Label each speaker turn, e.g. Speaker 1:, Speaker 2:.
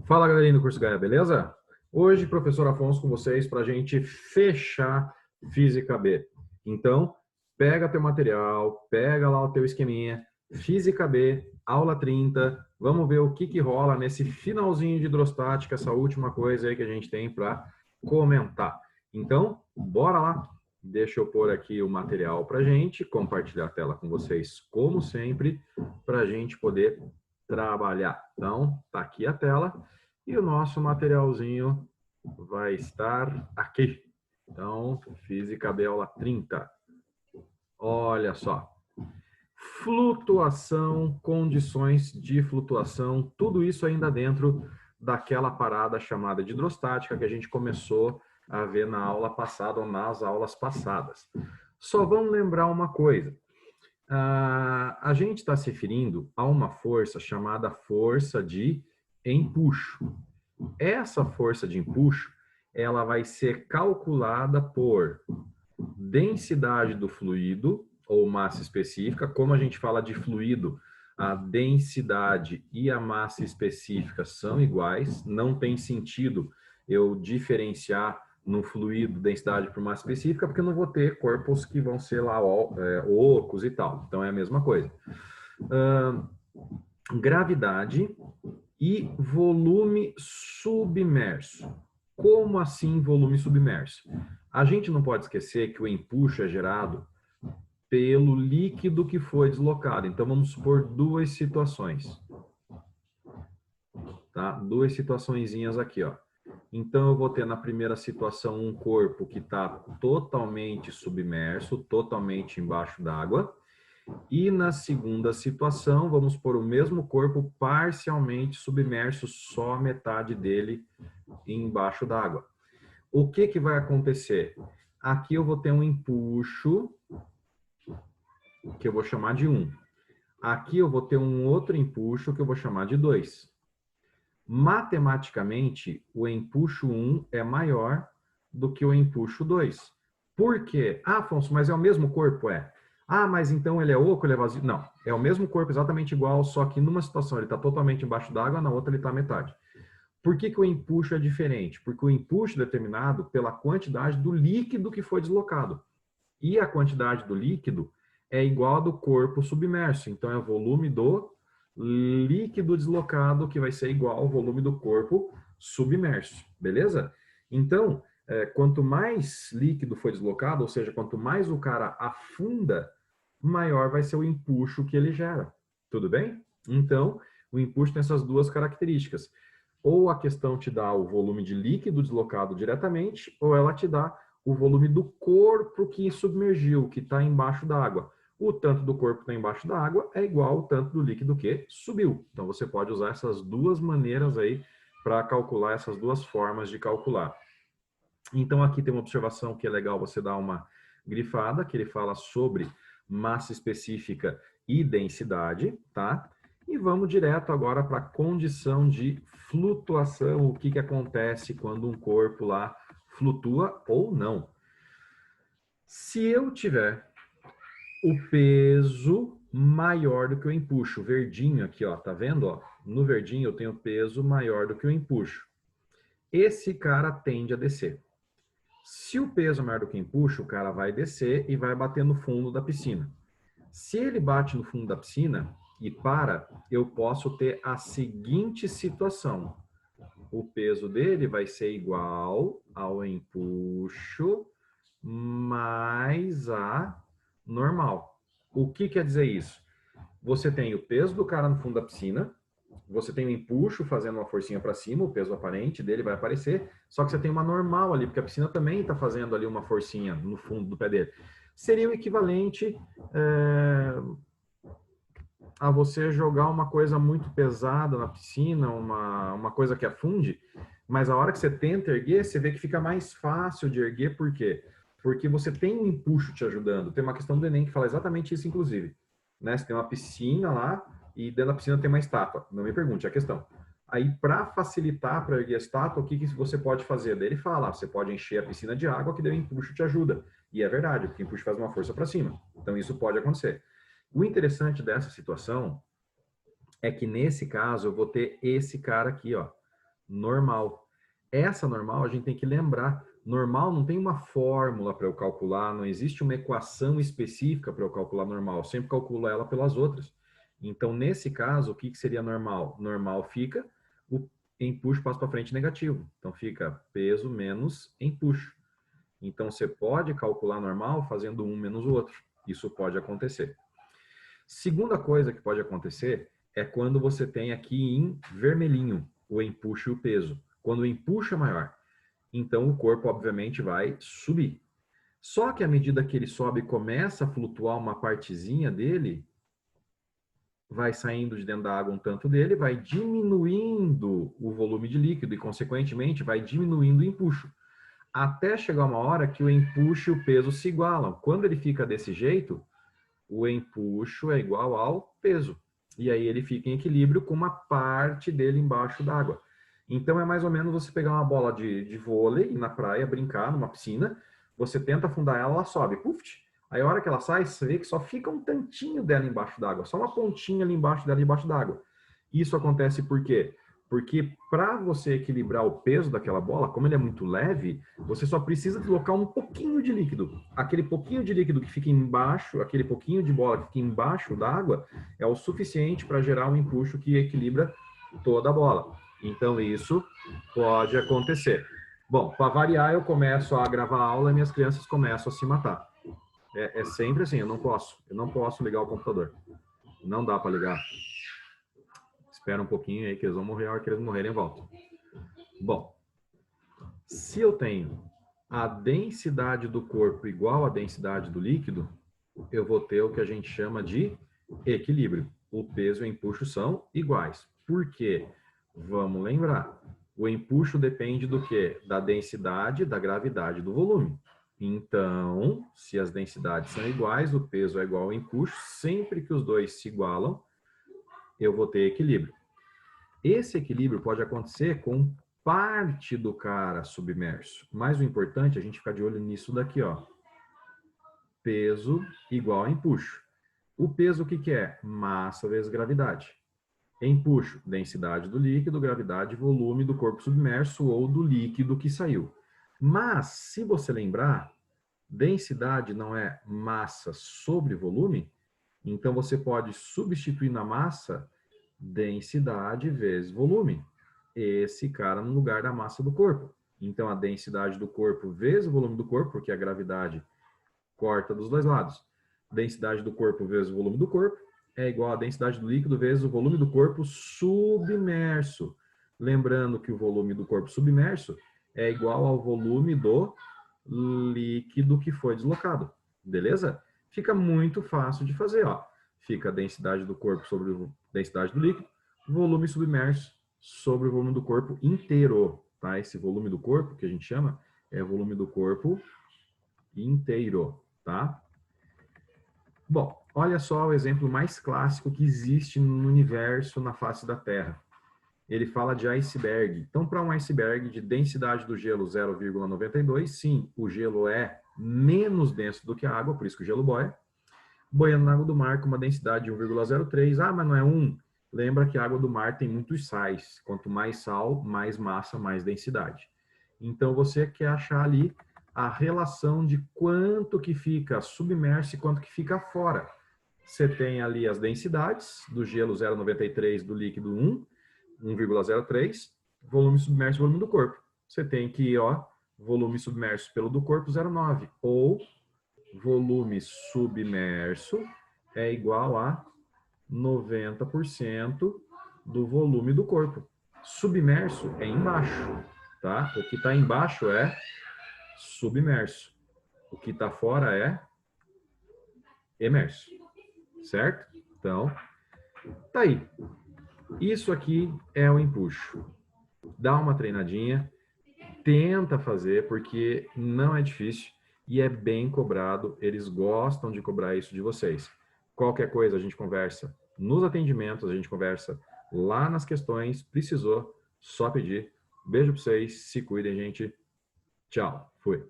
Speaker 1: Fala, galerinha do Curso Gaia, beleza? Hoje, professor Afonso com vocês para a gente fechar Física B. Então, pega teu material, pega lá o teu esqueminha, Física B, aula 30, vamos ver o que rola nesse finalzinho de hidrostática, essa última coisa aí que a gente tem para comentar. Então, bora lá! Deixa eu pôr aqui o material para a gente, compartilhar a tela com vocês, como sempre, para a gente poder trabalhar. Então, tá aqui a tela e o nosso materialzinho vai estar aqui. Então, Física B, aula 30. Olha só. Flutuação, condições de flutuação, tudo isso ainda dentro daquela parada chamada de hidrostática que a gente começou a ver na aula passada ou nas aulas passadas. Só vamos lembrar uma coisa. A gente está se referindo a uma força chamada força de empuxo. Essa força de empuxo, ela vai ser calculada por densidade do fluido, ou massa específica. Como a gente fala de fluido, a densidade e a massa específica são iguais, não tem sentido eu diferenciar no fluido densidade por massa específica, porque eu não vou ter corpos que vão ser lá ocos e tal. Então é a mesma coisa. Gravidade e volume submerso. Como assim volume submerso? A gente não pode esquecer que o empuxo é gerado pelo líquido que foi deslocado. Então vamos supor duas situações. Tá? Duas situaçõezinhas aqui, ó. Então eu vou ter na primeira situação um corpo que está totalmente submerso, totalmente embaixo d'água. E na segunda situação, vamos pôr o mesmo corpo parcialmente submerso, só metade dele embaixo d'água. O que vai acontecer? Aqui eu vou ter um empuxo, que eu vou chamar de 1. Aqui eu vou ter um outro empuxo, que eu vou chamar de 2. Matematicamente, o empuxo 1 é maior do que o empuxo 2. Por quê? Ah, Afonso, mas é o mesmo corpo? É. Ah, mas então ele é oco, ele é vazio? Não, é o mesmo corpo exatamente igual, só que numa situação ele está totalmente embaixo d'água, na outra ele está metade. Por que o empuxo é diferente? Porque o empuxo é determinado pela quantidade do líquido que foi deslocado. E a quantidade do líquido é igual a do corpo submerso. Então, é o volume do líquido deslocado que vai ser igual ao volume do corpo submerso. Beleza? Então, quanto mais líquido foi deslocado, ou seja, quanto mais o cara afunda, maior vai ser o empuxo que ele gera. Tudo bem? Então, o empuxo tem essas duas características. Ou a questão te dá o volume de líquido deslocado diretamente, ou ela te dá o volume do corpo que submergiu, que está embaixo da água. O tanto do corpo que está embaixo da água é igual ao tanto do líquido que subiu. Então, você pode usar essas duas maneiras aí para calcular, essas duas formas de calcular. Então, aqui tem uma observação que é legal você dar uma grifada, que ele fala sobre massa específica e densidade, tá? E vamos direto agora para a condição de flutuação, o que acontece quando um corpo lá flutua ou não. Se eu tiver o peso maior do que o empuxo, verdinho aqui, ó, tá vendo? Ó? No verdinho eu tenho peso maior do que o empuxo. Esse cara tende a descer. Se o peso é maior do que o empuxo, o cara vai descer e vai bater no fundo da piscina. Se ele bate no fundo da piscina e para, eu posso ter a seguinte situação. O peso dele vai ser igual ao empuxo mais a normal. O que quer dizer isso? Você tem o peso do cara no fundo da piscina, você tem o empuxo fazendo uma forcinha para cima, o peso aparente dele vai aparecer, só que você tem uma normal ali, porque a piscina também está fazendo ali uma forcinha no fundo do pé dele. Seria o equivalente a você jogar uma coisa muito pesada na piscina, uma coisa que afunde, mas a hora que você tenta erguer, você vê que fica mais fácil de erguer, por quê? Porque você tem um empuxo te ajudando. Tem uma questão do Enem que fala exatamente isso, inclusive. Né? Você tem uma piscina lá e dentro da piscina tem uma estátua. Não me pergunte, é a questão. Aí, para facilitar para erguer a estátua, o que você pode fazer? Daí ele fala, você pode encher a piscina de água, que daí o empuxo te ajuda. E é verdade, porque o empuxo faz uma força para cima. Então, isso pode acontecer. O interessante dessa situação é que, nesse caso, eu vou ter esse cara aqui, ó. normal. Essa normal a gente tem que lembrar. Normal não tem uma fórmula para eu calcular, não existe uma equação específica para eu calcular normal. Eu sempre calculo ela pelas outras. Então, nesse caso, o que seria normal? Normal fica o empuxo passo para frente negativo. Então, fica peso menos empuxo. Então, você pode calcular normal fazendo um menos o outro. Isso pode acontecer. Segunda coisa que pode acontecer é quando você tem aqui em vermelhinho o empuxo e o peso. Quando o empuxo é maior, então o corpo obviamente vai subir. Só que à medida que ele sobe e começa a flutuar uma partezinha dele, vai saindo de dentro da água um tanto dele, vai diminuindo o volume de líquido e, consequentemente, vai diminuindo o empuxo. Até chegar uma hora que o empuxo e o peso se igualam. Quando ele fica desse jeito, o empuxo é igual ao peso. E aí ele fica em equilíbrio com uma parte dele embaixo d'água. Então é mais ou menos você pegar uma bola de vôlei na praia, brincar numa piscina, você tenta afundar ela, ela sobe, puf, aí a hora que ela sai, você vê que só fica um tantinho dela embaixo d'água, só uma pontinha ali embaixo dela, embaixo d'água. Isso acontece por quê? Porque para você equilibrar o peso daquela bola, como ele é muito leve, você só precisa colocar um pouquinho de líquido. Aquele pouquinho de líquido que fica embaixo, aquele pouquinho de bola que fica embaixo d'água, é o suficiente para gerar um empuxo que equilibra toda a bola. Então, isso pode acontecer. Bom, para variar, eu começo a gravar aula e minhas crianças começam a se matar. É sempre assim, eu não posso ligar o computador. Não dá para ligar. Espera um pouquinho aí que eles vão morrer, a hora que eles morrerem, eu volto. Bom, se eu tenho a densidade do corpo igual à densidade do líquido, eu vou ter o que a gente chama de equilíbrio. O peso e o empuxo são iguais. Por quê? Vamos lembrar. O empuxo depende do quê? Da densidade, da gravidade do volume. Então, se as densidades são iguais, o peso é igual ao empuxo, sempre que os dois se igualam, eu vou ter equilíbrio. Esse equilíbrio pode acontecer com parte do cara submerso. Mas o importante é a gente ficar de olho nisso daqui, ó. Peso igual a empuxo. O peso o que é? Massa vezes gravidade. Empuxo, densidade do líquido, gravidade, volume do corpo submerso ou do líquido que saiu. Mas, se você lembrar, densidade não é massa sobre volume, então você pode substituir na massa densidade vezes volume. Esse cara no lugar da massa do corpo. Então, a densidade do corpo vezes o volume do corpo, porque a gravidade corta dos dois lados. Densidade do corpo vezes o volume do corpo é igual a densidade do líquido vezes o volume do corpo submerso. Lembrando que o volume do corpo submerso é igual ao volume do líquido que foi deslocado. Beleza? Fica muito fácil de fazer, ó. Fica a densidade do corpo sobre a densidade do líquido, volume submerso sobre o volume do corpo inteiro, tá? Esse volume do corpo, que a gente chama, é volume do corpo inteiro, tá? Bom, olha só o exemplo mais clássico que existe no universo, na face da Terra. Ele fala de iceberg. Então, para um iceberg de densidade do gelo 0,92, sim, o gelo é menos denso do que a água, por isso que o gelo boia. Boiando na água do mar com uma densidade de 1,03. Ah, mas não é 1. Lembra que a água do mar tem muitos sais. Quanto mais sal, mais massa, mais densidade. Então, você quer achar ali a relação de quanto que fica submerso e quanto que fica fora. Você tem ali as densidades do gelo 0,93, do líquido 1, 1,03, volume submerso e volume do corpo. Você tem que, ó, volume submerso pelo do corpo 0,9, ou volume submerso é igual a 90% do volume do corpo. Submerso é embaixo, tá? O que está embaixo é submerso. O que está fora é emerso, certo? Então, tá aí. Isso aqui é o empuxo. Dá uma treinadinha, tenta fazer, porque não é difícil e é bem cobrado. Eles gostam de cobrar isso de vocês. Qualquer coisa a gente conversa nos atendimentos, a gente conversa lá nas questões. Precisou, só pedir. Beijo para vocês, se cuidem, gente. Tchau, fui.